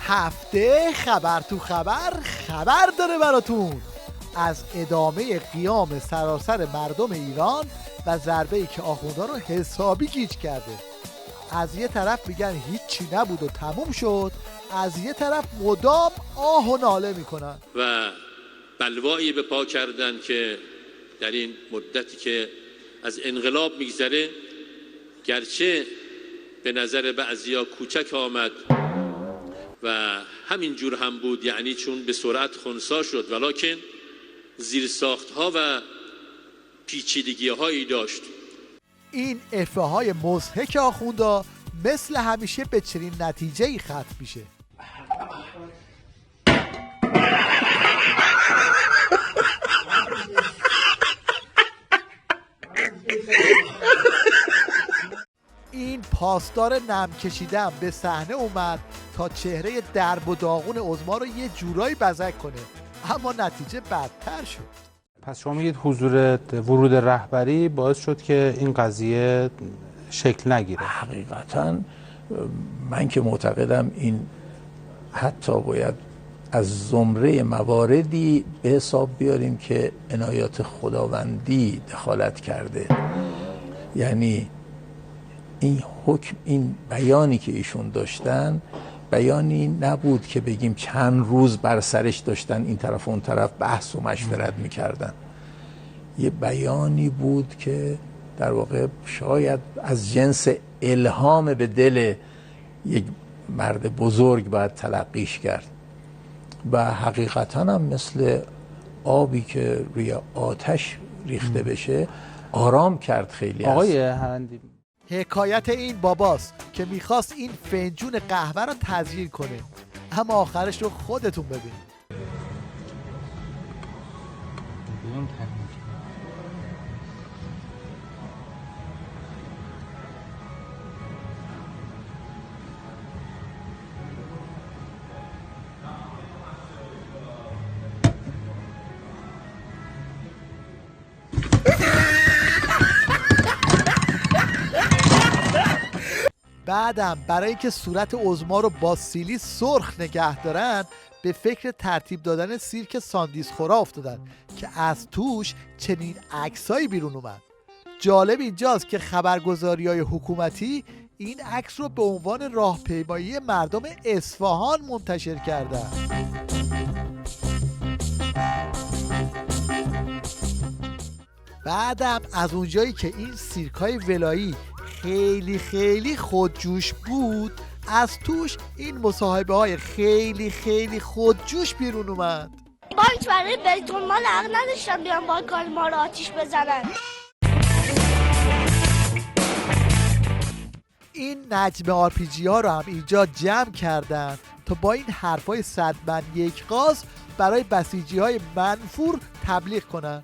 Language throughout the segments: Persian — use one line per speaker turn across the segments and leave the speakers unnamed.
هفته خبر تو خبر داره براتون از ادامه قیام سراسر مردم ایران و ضربه‌ای که آخوندها رو حسابی گیج کرده. از یه طرف میگن هیچی نبود و تموم شد، از یه طرف مدام آه و ناله میکنن
و بلوایی به پا کردن که در این مدتی که از انقلاب میگذره گرچه به نظر بعضیا کوچک آمد و همین جور هم بود، یعنی چون به سرعت خنثی شد، ولکن زیرساخت‌ها و پیچیدگی‌هایی داشت.
این افهاهای مضحک آخوندا مثل همیشه به چنین نتیجه‌ای ختم میشه. این پاسدار نم کشیدن به صحنه اومد تا چهره درب و داغون عظما رو یه جورایی بزک کنه، اما نتیجه بدتر شد.
پس شما میگید حضور ورود رهبری باعث شد که این قضیه شکل نگیره؟
حقیقتا من که معتقدم این حتی باید از زمره مواردی به حساب بیاریم که عنایات خداوندی دخالت کرده. یعنی این حکم، این بیانی که ایشون داشتن بیانی نبود که بگیم چند روز بر سرش داشتن این طرف و اون طرف بحث و مشورت میکردن. یه بیانی بود که در واقع شاید از جنس الهام به دل یک مرد بزرگ باید تلقیش کرد و حقیقتا هم مثل آبی که روی آتش ریخته بشه آرام کرد خیلی.
آقای هرندی،
حکایت این باباست که میخواست این فنجون قهوه رو تزیین کنه، اما آخرش رو خودتون ببینید. بعدم برای که صورت عظما رو با سیلی سرخ نگه دارن به فکر ترتیب دادن سیرک ساندیس خورا افتادن که از توش چنین عکسایی بیرون اومد. جالب اینجاست که خبرگزاری‌های حکومتی این عکس رو به عنوان راهپیمایی مردم اصفهان منتشر کردن. بعدم از اونجایی که این سیرکای ولایی خیلی خودجوش بود، از توش این مصاحبه های خیلی خودجوش بیرون اومد.
بانک برای بیت المال حق نداشتن بیان بانک‌های ما رو آتیش بزنن.
این نجم آرپیجی ها رو هم اینجا جمع کردن تا با این حرفای صدمن یک غاز برای بسیجی های منفور تبلیغ کنن.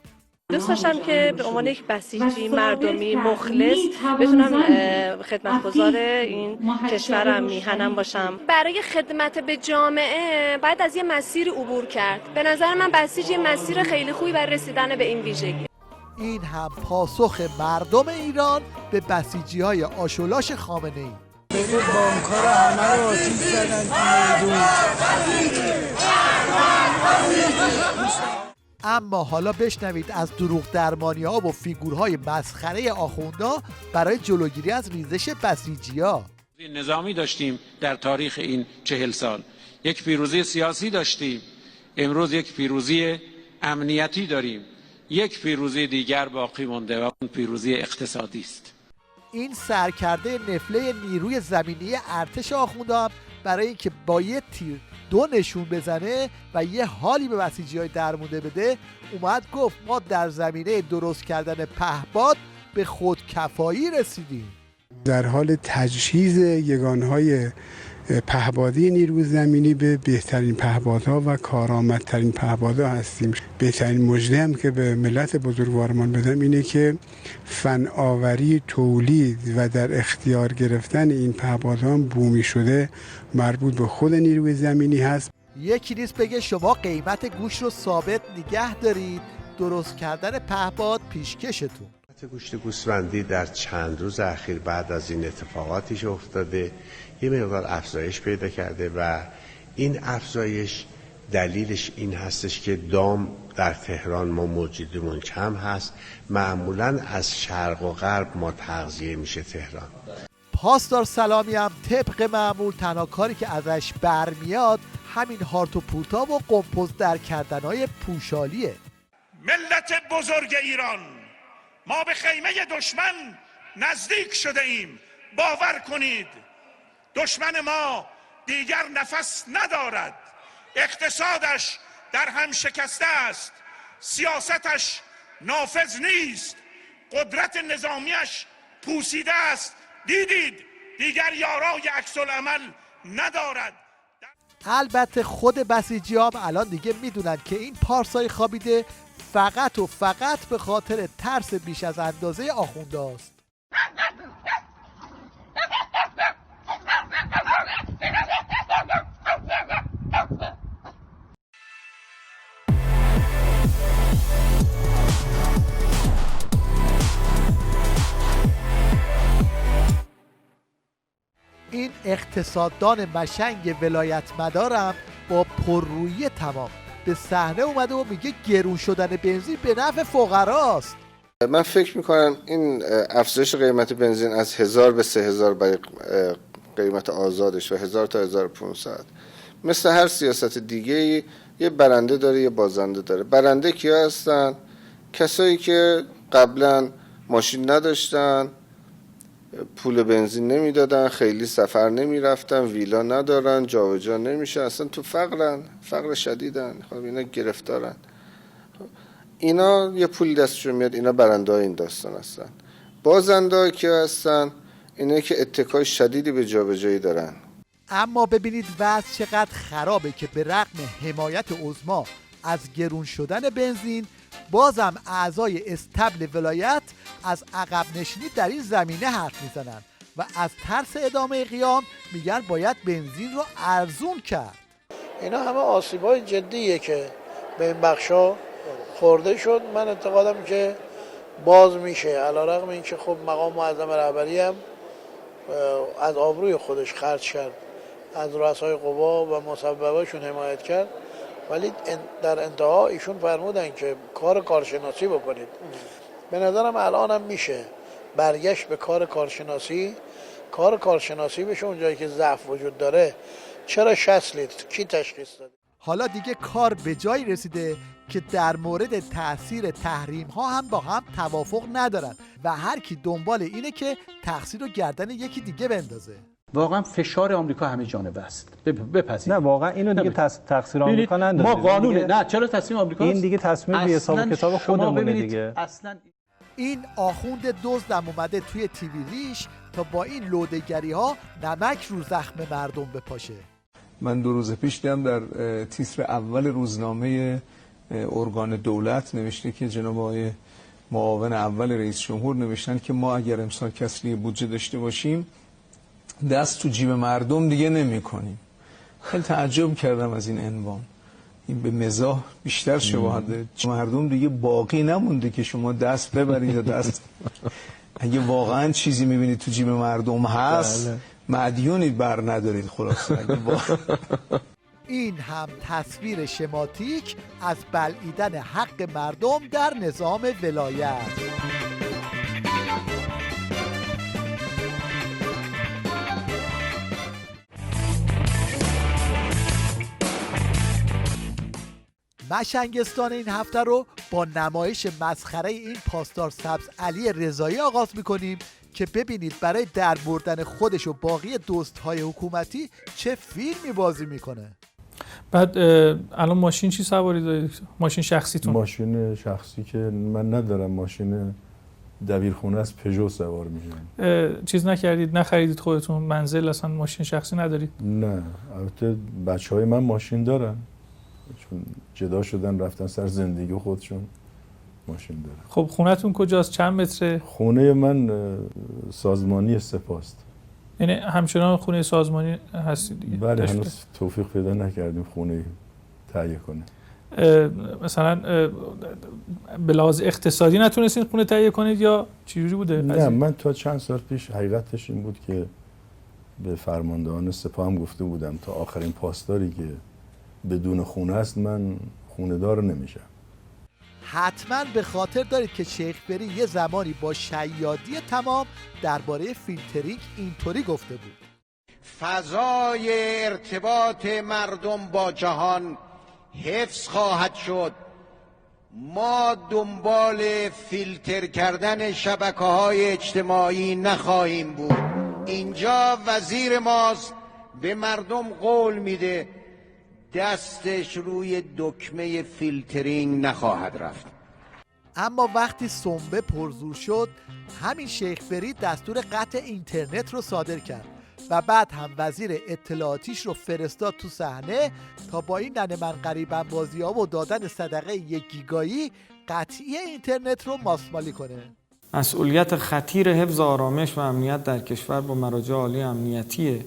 دوست داشتم که به عنوان یک بسیجی مردمی مخلص بتونم خدمتگزار این کشورم، میهنم باشم. برای خدمت به جامعه باید از یه مسیر عبور کرد. به نظر من بسیج یه مسیر خیلی خوبی برای رسیدن به این ویژگی.
این هم پاسخ مردم ایران به بسیجی های آشولاش خامنه‌ای.
بانک‌ها رو همه رو آتیش زدن.
اما حالا بشنوید از دروغ درمانی ها و فیگورهای مسخره آخوندا برای جلوگیری از ریزش بسیجی ها.
نظامی داشتیم در تاریخ این 40 سال، یک پیروزی سیاسی داشتیم، امروز یک پیروزی امنیتی داریم، یک پیروزی دیگر باقی مونده و اون پیروزی اقتصادی است.
این سرکرده نفله نیروی زمینی ارتش آخوندا برای اینکه با یه تیر دو نشون بزنه و یه حالی به بسیجی‌های درمونده بده، اومد گفت ما در زمینه درست کردن پهپاد به خودکفایی رسیدیم.
در حال تجهیز یگانهای پهپادی نیروی زمینی به بهترین پهپادها و کارآمدترین پهپادها هستیم. بهترین مژده هم که به ملت بزرگوارمان بدم اینه که فناوری تولید و در اختیار گرفتن این پهپادها بومی شده مربوط به خود نیروی زمینی هست.
یکی نیست بگه شما قیمت گوشت رو ثابت نگه دارید، درست کردن پهپاد پیشکشتون.
گوشت گوسفندی در چند روز اخیر بعد از این اتفاقاتش افتاده یه مقدار افزایش پیدا کرده و این افزایش دلیلش این هستش که دام در تهران ما موجودمون کم هست، معمولا از شرق و غرب ما تغذیه میشه تهران.
پاسدار سلامی هم طبق معمول تنها کاری که ازش برمیاد همین هارت و پورتا و قمپوز در کردنهای پوشالیه.
ملت بزرگ ایران، ما به خیمه دشمن نزدیک شده ایم. باور کنید دشمن ما دیگر نفس ندارد، اقتصادش در هم شکسته است، سیاستش نافذ نیست، قدرت نظامیش پوسیده است. دیدید دیگر یارای عکس العمل ندارد.
البته خود بسیجی هم الان دیگه میدونن که این پارسای خوابیده فقط و فقط به خاطر ترس بیش از اندازه آخونده است. این اقتصاددان مشنگ ولایت مدارم با پررویی تمام به صحنه اومده و میگه گرون شدن بنزین به نفع فقراست.
من فکر میکنم این افزایش قیمت بنزین از 1000 به 3000 برای قیمت آزادش و 1000 تا 1500 مثل هر سیاست دیگه یه برنده داره یه بازنده داره. برنده کیا هستن؟ کسایی که قبلا ماشین نداشتن، پول بنزین نمیدادن، خیلی سفر نمیرفتن، ویلا ندارن، جابجا نمیشه، اصلا تو فقر شدیدن، خب اینا گرفتارن. اینا یه پول دستشون میاد، اینا برنده های این داستان هستن. بازنده های که هستن اینا که اتکای شدیدی به جابجایی دارن.
اما ببینید وضع چقدر خرابه که به رغم حمایت عظما از گرون شدن بنزین بازم اعضای استبل ولایت از عقب نشینی در این زمینه حرف میزنن و از ترس ادامه قیام میگن باید بنزین رو ارزون کرد.
اینا همه آسیب‌های جدیه که به این بخشا خورده شد. من اعتقادم که باز میشه، علیرغم اینکه خب مقام معظم رهبری هم از آبروی خودش خرج کرد، از رؤسای قوا و مسبباشون حمایت کرد، ولی در انتها ایشون فرمودن که کارشناسی بکنید. به نظرم الان هم میشه برگشت به کار کارشناسی بشه. اونجایی که ضعف وجود داره چرا 60 لیتر کی تشخیص داده؟
حالا دیگه کار به جایی رسیده که در مورد تاثیر تحریم ها هم با هم توافق ندارن و هر کی دنبال اینه که تقصیر رو گردن یکی دیگه بندازه.
واقعا فشار آمریکا همه جانبه است. بپذیرید.
نه واقعا اینو دیگه تقصیر آمریکا نداره.
ما قانونه نه چرا تصمیم آمریکاست؟
این دیگه تصمیم بی حساب کتاب خودمونه دیگه.
اصلا این آخوند دزدم اومده توی تیوی ریش تا با این لوده‌گری ها نمک رو زخم مردم بپاشه.
من 2 روز پیش دیدم در تیتر اول روزنامه ارگان دولت نوشته که جناب آقای معاون اول رئیس جمهور نوشتن که ما اگر امسال کسری بودجه داشته باشیم دست تو جیب مردم دیگه نمی کنیم. خیلی تعجب کردم از این عنوان. این به مزاح بیشتر شباهت داره. مردم دیگه باقی نمونده که شما دست ببرید یا دست اگه واقعا چیزی میبینید تو جیب مردم هست مدیونید بر ندارید. خلاصه
این هم تصویر شماتیک از بلعیدن حق مردم در نظام ولایت. مشنگستان این هفته رو با نمایش مسخره این پاسدار سبز علی رضایی آغاز میکنیم که ببینید برای در بردن خودش و باقی دوستهای حکومتی چه فیلمی بازی میکنه.
بعد الان ماشین چی سواری دارید؟ ماشین شخصیتون؟
ماشین شخصی که من ندارم، ماشین دبیرخونه از پژو سوار میشم.
چیز نکردید، نخریدید خودتون؟ منزل اصلا ماشین شخصی ندارید؟
نه، البته بچهای من ماشین دارن چون جدا شدن رفتن سر زندگی خودشون ماشین دارن.
خب خونتون کجاست؟ چند متره؟
خونه من سازمانی سپاست.
یعنی همچنان خونه سازمانی هستید دیگه؟
بله، هنوز توفیق پیدا نکردیم خونه تهیه کنه.
مثلا به لحاظ اقتصادی نتونستین خونه تهیه کنید یا چجوری بوده؟
نه، من تا چند سال پیش حقیقتش این بود که به فرماندهان سپاه هم گفته بودم تا آخرین پاسداری که بدون خونه است من خونه دار نمیشم.
حتما به خاطر دارید که شیخ بری یه زمانی با شیادی تمام درباره فیلترینگ اینطوری گفته بود:
فضای ارتباط مردم با جهان حفظ خواهد شد. ما دنبال فیلتر کردن شبکه‌های اجتماعی نخواهیم بود. اینجا وزیر ماست به مردم قول میده دستش روی دکمه فیلترینگ نخواهد رفت.
اما وقتی سنبه پرزور شد، همین شیخ فرید دستور قطع اینترنت رو صادر کرد و بعد هم وزیر اطلاعاتیش رو فرستاد تو صحنه تا با این ننه من قریبم بازی‌ها و دادن صدقه 1 گیگایی قطعی اینترنت رو ماسمالی کنه.
مسئولیت خطیر حفظ آرامش و امنیت در کشور با مراجع عالی امنیتیه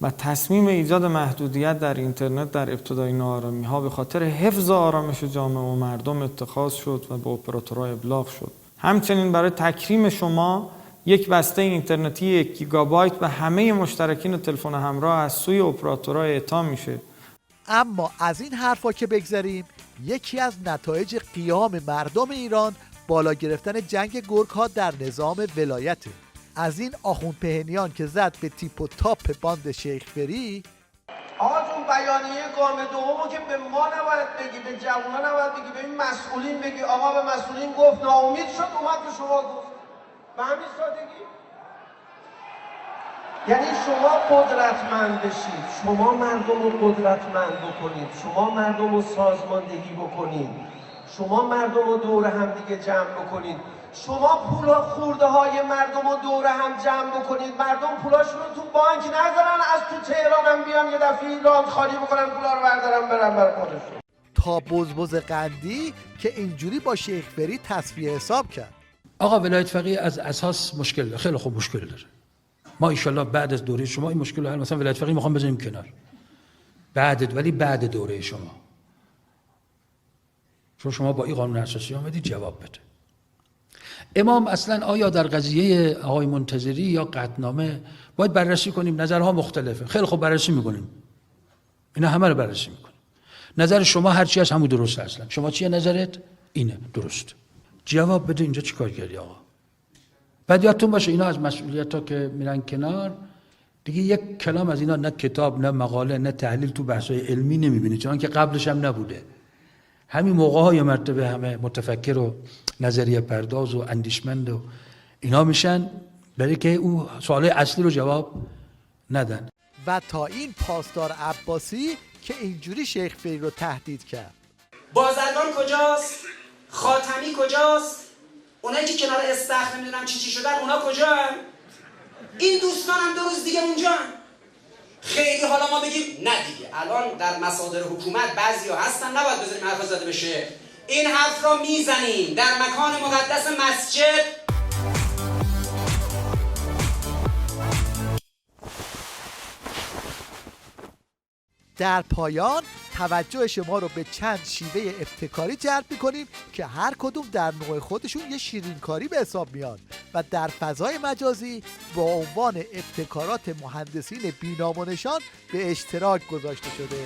و تصمیم ایجاد محدودیت در اینترنت در ابتدای ناآرامی‌ها به خاطر حفظ آرامش جامعه و مردم اتخاذ شد و به اپراتورها ابلاغ شد. همچنین برای تکریم شما یک بسته اینترنتی 1 گیگابایت به همه مشترکین تلفن همراه از سوی اپراتورها اعطا میشه.
اما از این حرفا که بگذریم، یکی از نتایج قیام مردم ایران بالا گرفتن جنگ گرگ‌ها در نظام ولایته. از این آخوند پهنیان که زد به تیپ و تاپ باند شیخ بری.
آقا جون بیانیه گام دومو که به ما نباید بگی، به جوونا نباید بگی، به این مسئولین بگی. آقا به مسئولین گفت، ناامید شد اومد به شما گفت. به همین سادگی. یعنی شما قدرتمند بشید، شما مردم رو قدرتمند بکنید، شما مردم رو سازماندهی بکنید، شما مردم رو دور هم دیگه جمع بکنید، شما پولا خورده های مردم رو دور هم جمع بکنید. مردم پولاشون رو تو بانک نذارن، از تو تهران هم بیان یه دفعه ایران خالی بکنن، پولا رو بردارن برن برای خودشون.
تا بزبز قندی که اینجوری با شیخ بری تصفیه حساب کرد.
آقا ولایت فقیه از اساس مشکل داره، خیلی خوب مشکل داره. ما ان بعد از دوره شما این مشکل رو حل، مثلا ولایت فقیه میخوام بزنیم کنار. ولی بعد دوره شما. چون شما با این قانون اساسی اومدید جواب بده. امام اصلا آیا در قضیه آقای منتظری یا قطعنامه باید بررسی کنیم؟ نظرها مختلفه. خیلی خوب بررسی میکنیم. اینا همه رو بررسی میکنیم. نظر شما هر چی از همون درسته. اصلا شما چیه نظرت؟ اینه درست. جواب بده. اینجا چیکار کردی آقا؟ بعد یادتون باشه اینا از مسئولیت‌ها که میرن کنار دیگه یک کلام از اینا، نه کتاب نه مقاله نه تحلیل تو بحث‌های علمی نمیبینی، چون که قبلش هم نبوده. همین موقع‌ها یه مرتبه همه متفکر و نظریه پرداز و اندیشمند و اینا میشن برای که او سوالای اصلی رو جواب ندن.
و تا این پاسدار عباسی که اینجوری شیخ بری رو تهدید کرد.
بازرگان کجاست؟ خاتمی کجاست؟ اونایی که کنار استخر نمیدونم چی شدن اونا کجان؟ این دوستانم 2 روز دیگه اونجان. خیلی حالا ما بگیم نه دیگه الان در مصادر حکومت بعضیا هستن نباید بذاریم حرف زده بشه. این حرف را میزنیم در مکان مقدس مسجد.
در پایان توجه شما رو به چند شیوه ابتکاری جلب می‌کنیم که هر کدوم در نوع خودشون یه شیرینکاری به حساب میاد و در فضای مجازی با عنوان ابتکارات مهندسین بی‌نام و نشان به اشتراک گذاشته شده.